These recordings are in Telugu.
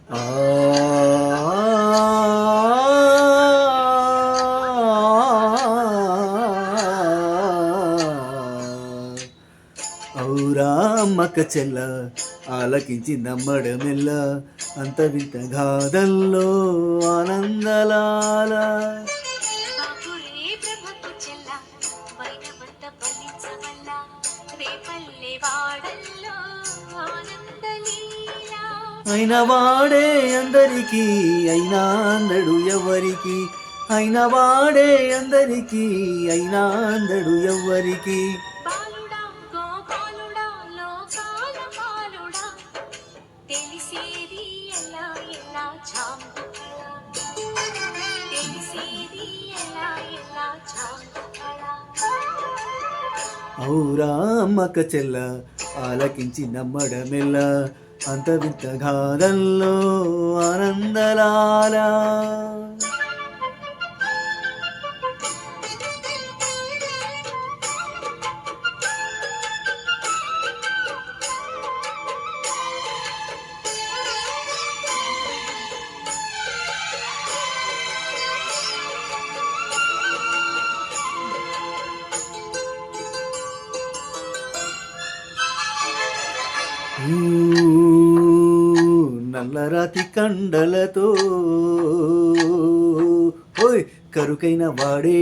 ఆ ఔరా అమ్మక చెల్ల ఆలకించి నమ్మడమెల్ల అంత వింత గాథల్లో ఆనందలాల బాపురే బ్రహ్మకు చెల్ల వైనమంత బలించవల్ల రేపల్లె వాడల్లో ఆనందలీలా అయిన వాడే అందరికీ అయినా అందడు ఎవరికి అయిన వాడే అందరికీ అయినా అందడు ఎవ్వరికి బాలుడా గోపాలుడా లోకాల పాలుడా తెలిసేది ఎలా ఎలా చాంగుకళ తెలిసేది ఎలా ఎలా చాంగుకళ ఔరా అమ్మక చెల్ల ఆలకించి నమ్మడమెల్ల అంత వింత గాథల్లో ఆనందలాల నల్లరాతి కండలతో ఓయ్ కరుకైన వాడే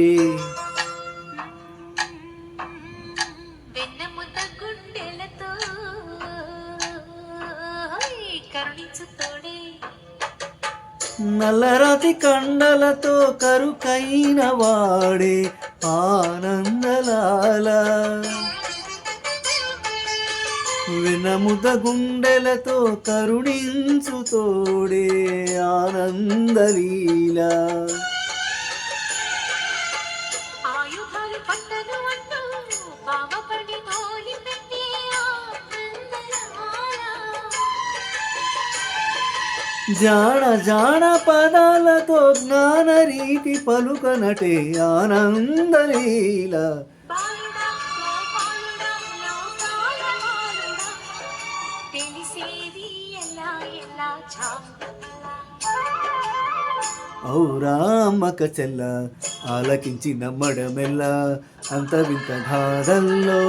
వెన్నెముద్ద గుండెలతో కరుణించు తోడే నల్లరాతి కండలతో కరుకైన వాడే ఆనందలాల వెనముద గుండెలతో కరుణించు తోడే ఆనందలీలా ఆయుధాలు పట్టను అంటూ బావపడి మోలి పెట్టే ఆనందలాల జాడ జాడ పదాలతో జ్ఞాన రీతి పలుకనటే ఆనందలీలా బాలుడా గోపాలుడా లోకాల పాలుడా తెలిసేది ఎలా ఎలా చాంగుకళ ఔరా అమ్మక చెల్ల ఆలకించి నమ్మడమెల్ల అంత వింత గాథల్లో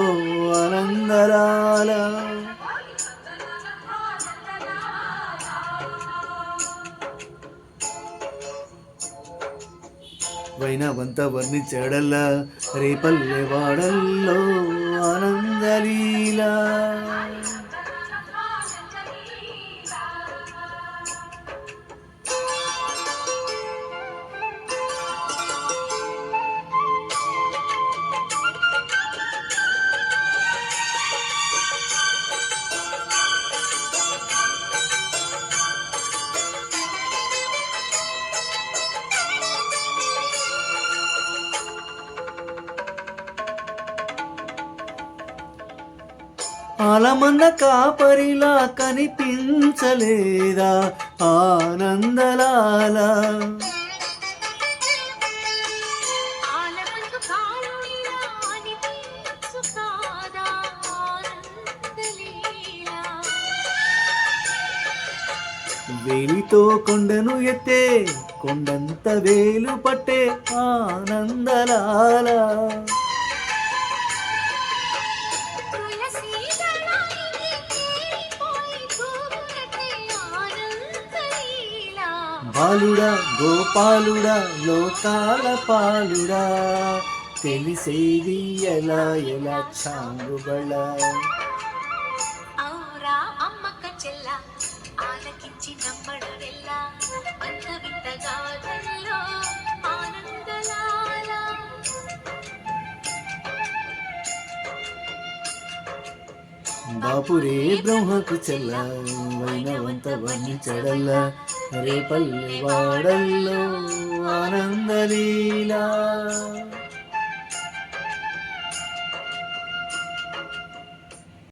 ఆనందలాల వైనవంత వర్ణించడల్ల రేపల్లె వాడల్లో ఆనందలీలా ఆలమన్న కాపరిలా కనిపించలేదా ఆనందలాల ఆలమందు కాలుడిలా అనిపించు కాదా ఆనందలీల వేలితో కొండను ఎత్తే కొండంత వేలు పట్టే ఆనందలాల తులసి దళానికి తేలిపోయి తూగులటే ఆనందలీల బాలుడా గోపాలుడా లోకాల పాలుడా తెలిసేది ఎలా ఎలా చాంగుబళ ఔరా అమ్మక చెల్ల ఆలకించి నమ్మడమెల్ల అంత వింత గాథల్లో ఆనందలాల బాపురే బ్రహ్మకు చెల్ల వైనవంత వర్ణించడల్ల రేపల్లె వాడల్లో ఆనందలీలా